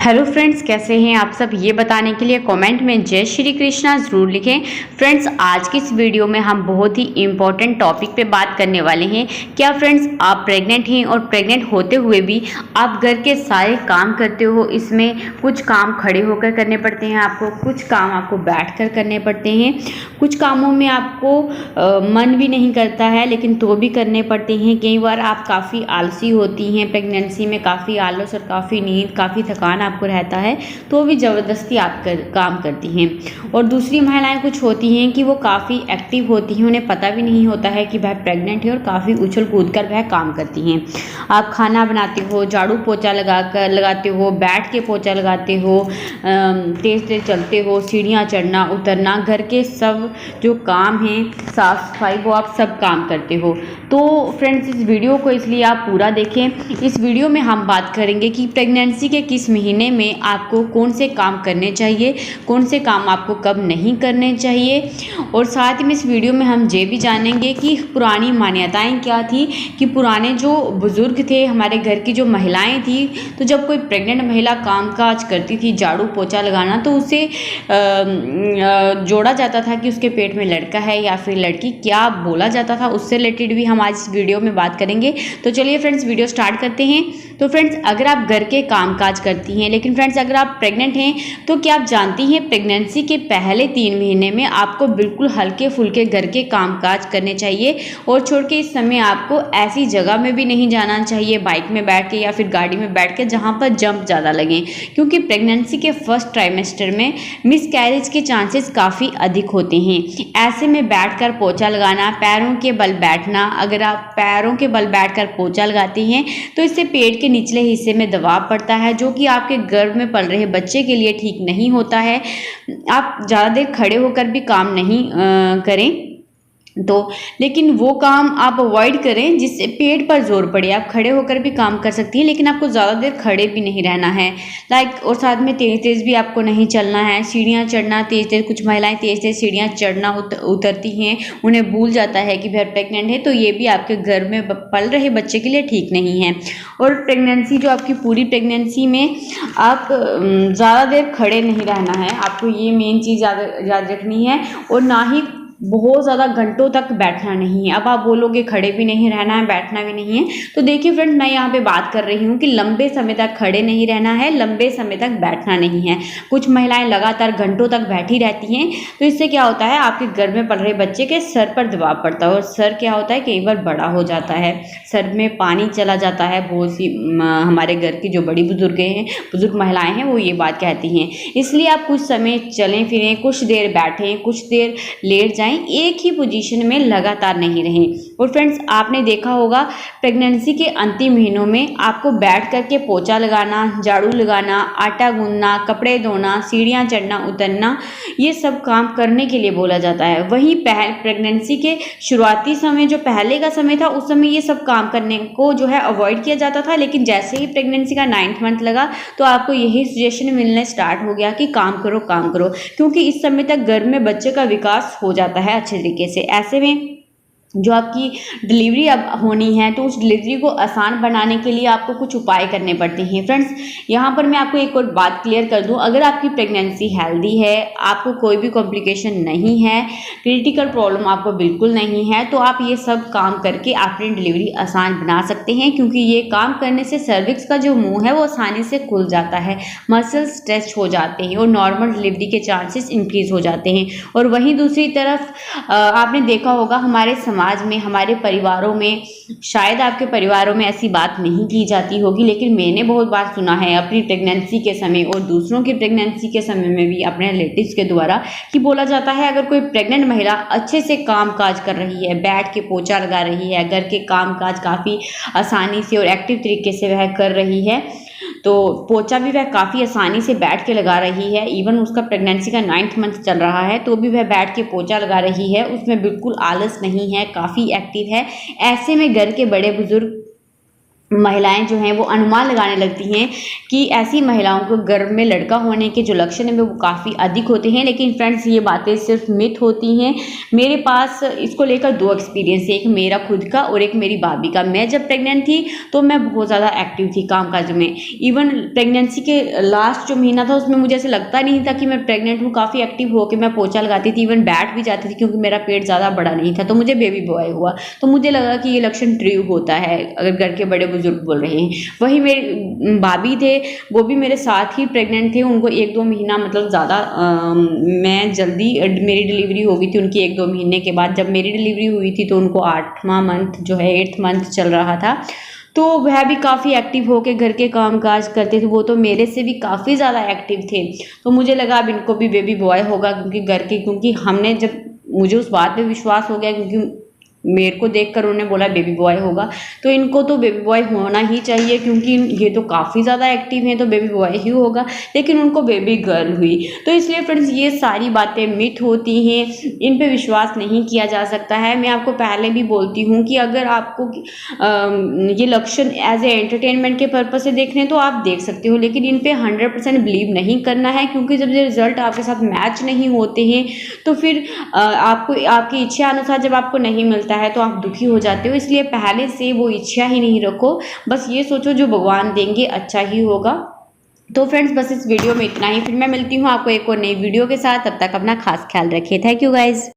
Hello friends, कैसे हैं आप सब? ये बताने के लिए कमेंट में जय श्री कृष्णा ज़रूर लिखें। फ्रेंड्स, आज की इस वीडियो में हम बहुत ही इम्पोर्टेंट टॉपिक पे बात करने वाले हैं। क्या फ्रेंड्स, आप प्रेग्नेंट हैं और प्रेग्नेंट होते हुए भी आप घर के सारे काम करते हो? इसमें कुछ काम खड़े होकर करने पड़ते हैं आपको, कुछ काम आपको बैठकर करने पड़ते हैं, कुछ कामों में आपको मन भी नहीं करता है लेकिन तो भी करने पड़ते हैं। कई बार आप काफ़ी आलसी होती हैं, प्रेगनेंसी में काफ़ी आलस और काफ़ी नींद, काफ़ी थकान आपको रहता है, तो भी ज़बरदस्ती आप काम करती हैं। और दूसरी महिलाएं कुछ होती हैं कि वो काफ़ी एक्टिव होती हैं, उन्हें पता भी नहीं होता है कि वह प्रेग्नेंट है और काफ़ी उछल कूद कर वह काम करती हैं। आप खाना बनाते हो, झाड़ू पोछा लगाते हो, बैठ के पोछा लगाते हो, तेज़ तेज़ चलते हो, सीढ़ियाँ चढ़ना उतरना, घर के सब जो काम हैं, साफ़ सफाई, वो आप सब काम करते हो। तो फ्रेंड्स, इस वीडियो को इसलिए आप पूरा देखें। इस वीडियो में हम बात करेंगे कि प्रेगनेंसी के किस महीने में आपको कौन से काम करने चाहिए, कौन से काम आपको कब नहीं करने चाहिए। और साथ में इस वीडियो में हम ये भी जानेंगे कि पुरानी मान्यताएं क्या थी, कि पुराने जो बुज़ुर्ग थे, हमारे घर की जो महिलाएं थी, तो जब कोई प्रेग्नेंट महिला काम काज करती थी, झाड़ू पोछा लगाना, तो उसे जोड़ा जाता था कि उसके पेट में लड़का है या फिर लड़की, क्या बोला जाता था, उससे रिलेटेड भी हम आज इस वीडियो में बात करेंगे। तो चलिए फ्रेंड्स, वीडियो स्टार्ट करते हैं। तो फ्रेंड्स, अगर आप घर के काम काज करती हैं, लेकिन फ्रेंड्स अगर आप प्रेग्नेंट हैं, तो क्या आप जानती हैं प्रेगनेंसी के पहले 3 महीने में आपको बिल्कुल हल्के फुल्के घर के काम काज करने चाहिए और छोड़ के इस समय आपको ऐसी जगह में भी नहीं जाना चाहिए, बाइक में बैठ के या फिर गाड़ी में बैठ के, जहाँ पर जंप ज़्यादा लगे, क्योंकि प्रेगनेंसी के फर्स्ट ट्राइमेस्टर में मिसकैरेज के चांसेस काफ़ी अधिक होते हैं। ऐसे में बैठकर पोछा लगाना, पैरों के बल बैठना, अगर आप पैरों के बल बैठकर पोछा लगाती हैं तो इससे पेट के निचले हिस्से में दबाव पड़ता है, जो कि आपके गर्भ में पल रहे बच्चे के लिए ठीक नहीं होता है। आप ज़्यादा देर खड़े होकर भी काम नहीं करें, तो लेकिन वो काम आप अवॉइड करें जिससे पेट पर जोर पड़े। आप खड़े होकर भी काम कर सकती हैं, लेकिन आपको ज़्यादा देर खड़े भी नहीं रहना है, और साथ में तेज़ तेज़ भी आपको नहीं चलना है। सीढ़ियाँ चढ़ना तेज़ तेज़, कुछ महिलाएं तेज़ तेज़ सीढ़ियाँ चढ़ना उतरती हैं, उन्हें भूल जाता है कि वह प्रेग्नेंट है, तो ये भी आपके घर में पल रहे बच्चे के लिए ठीक नहीं है। और प्रेगनेंसी, जो आपकी पूरी प्रेगनेंसी में आप ज़्यादा देर खड़े नहीं रहना है, आपको ये मेन चीज़ याद रखनी है। और ना ही बहुत ज़्यादा घंटों तक बैठना नहीं है। अब आप बोलोगे खड़े भी नहीं रहना है, बैठना भी नहीं है, तो देखिए फ्रेंड, मैं यहाँ पे बात कर रही हूँ कि लंबे समय तक खड़े नहीं रहना है, लंबे समय तक बैठना नहीं है। कुछ महिलाएं लगातार घंटों तक बैठी रहती हैं, तो इससे क्या होता है, आपके गर्भ में पल रहे बच्चे के सर पर दबाव पड़ता है, और सर क्या होता है, कई बार बड़ा हो जाता है, सर में पानी चला जाता है। बहुत सी हमारे घर की जो बड़ी बुजुर्ग महिलाएं हैं, वो ये बात कहती हैं। इसलिए आप कुछ समय चलें फिरें, कुछ देर बैठें, कुछ देर लेट जाएं, एक ही पोजीशन में लगातार नहीं रहें। और फ्रेंड्स, आपने देखा होगा प्रेगनेंसी के अंतिम महीनों में आपको बैठ करके पोछा लगाना, झाड़ू लगाना, आटा गूंदना, कपड़े धोना, सीढ़ियाँ चढ़ना उतरना, ये सब काम करने के लिए बोला जाता है। वहीं प्रेगनेंसी के शुरुआती समय, जो पहले का समय था, उस समय ये सब काम करने को जो है अवॉइड किया जाता था, लेकिन जैसे ही प्रेगनेंसी का 9th मंथ लगा, तो आपको यही सजेशन मिलने स्टार्ट हो गया कि काम करो काम करो, क्योंकि इस समय तक गर्भ में बच्चे का विकास हो जाता है अच्छे तरीके से। ऐसे में जो आपकी डिलीवरी अब होनी है, तो उस डिलीवरी को आसान बनाने के लिए आपको कुछ उपाय करने पड़ते हैं। फ्रेंड्स, यहाँ पर मैं आपको एक और बात क्लियर कर दूँ, अगर आपकी प्रेगनेंसी हेल्दी है, आपको कोई भी कॉम्प्लिकेशन नहीं है, क्रिटिकल प्रॉब्लम आपको बिल्कुल नहीं है, तो आप ये सब काम करके अपनी डिलीवरी आसान बना सकते हैं, क्योंकि ये काम करने से सर्विक्स का जो मुंह है वो आसानी से खुल जाता है, मसल्स स्ट्रेच हो जाते हैं और नॉर्मल डिलीवरी के चांसेस इंक्रीज हो जाते हैं। और वहीं दूसरी तरफ आपने देखा होगा हमारे समाज में, हमारे परिवारों में, शायद आपके परिवारों में ऐसी बात नहीं की जाती होगी, लेकिन मैंने बहुत बार सुना है अपनी प्रेगनेंसी के समय और दूसरों की प्रेगनेंसी के समय में भी अपने रिलेटिव्स के द्वारा, कि बोला जाता है अगर कोई प्रेग्नेंट महिला अच्छे से काम काज कर रही है, बैठ के पोछा लगा रही है, घर के काम काज काफ़ी आसानी से और एक्टिव तरीके से वह कर रही है, तो पोछा भी वह काफ़ी आसानी से बैठ के लगा रही है, इवन उसका प्रेगनेंसी का 9th मंथ चल रहा है, तो भी वह बैठ के पोछा लगा रही है, उसमें बिल्कुल आलस नहीं है, काफ़ी एक्टिव है। ऐसे में घर के बड़े बुजुर्ग महिलाएं जो हैं वो अनुमान लगाने लगती हैं कि ऐसी महिलाओं को गर्भ में लड़का होने के जो लक्षण हैं वो काफ़ी अधिक होते हैं। लेकिन फ्रेंड्स ये बातें सिर्फ मिथ होती हैं। मेरे पास इसको लेकर 2 एक्सपीरियंस है, एक मेरा खुद का और एक मेरी भाभी का। मैं जब प्रेग्नेंट थी तो मैं बहुत ज़्यादा एक्टिव थी कामकाज में। इवन प्रेगनेंसी के लास्ट जो महीना था उसमें मुझे ऐसे लगता नहीं था कि मैं प्रेग्नेंट हूँ। काफ़ी एक्टिव होकर मैं पोछा लगाती थी, इवन बैठ भी जाती थी क्योंकि मेरा पेट ज़्यादा बड़ा नहीं था। तो मुझे बेबी बॉय हुआ तो मुझे लगा कि ये लक्षण ट्रू होता है अगर घर के बड़े बुजुर्ग बोल रहे हैं। वही मेरे भाभी थे, वो भी मेरे साथ ही प्रेग्नेंट थे। उनको 1-2 महीना मतलब ज़्यादा मैं जल्दी मेरी डिलीवरी हो गई थी उनकी 1-2 महीने के बाद। जब मेरी डिलीवरी हुई थी तो उनको 8वां मंथ जो है 8th मंथ चल रहा था। तो वह भी काफ़ी एक्टिव होके घर के काम-काज करते थे। वो तो मेरे से भी काफ़ी ज़्यादा एक्टिव थे। तो मुझे लगा अब इनको भी बेबी बॉय होगा क्योंकि हमने जब मुझे उस बात पे विश्वास हो गया क्योंकि मेरे को देखकर उन्होंने बोला बेबी बॉय होगा, तो इनको तो बेबी बॉय होना ही चाहिए क्योंकि ये तो काफ़ी ज़्यादा एक्टिव हैं तो बेबी बॉय ही होगा। लेकिन उनको बेबी गर्ल हुई। तो इसलिए फ्रेंड्स ये सारी बातें मिथ होती हैं, इन पे विश्वास नहीं किया जा सकता है। मैं आपको पहले भी बोलती हूँ कि अगर आपको ये लक्षण एज ए एंटरटेनमेंट के पर्पज से देखने हैं तो आप देख सकते हो, लेकिन इन पे 100% बिलीव नहीं करना है क्योंकि जब ये रिजल्ट आपके साथ मैच नहीं होते हैं तो फिर आपको आपकी इच्छा अनुसार जब आपको नहीं मिलता है तो आप दुखी हो जाते हो। इसलिए पहले से वो इच्छा ही नहीं रखो, बस ये सोचो जो भगवान देंगे अच्छा ही होगा। तो फ्रेंड्स बस इस वीडियो में इतना ही, फिर मैं मिलती हूँ आपको एक और नई वीडियो के साथ। तब तक अपना खास ख्याल रखिए। Thank you guys.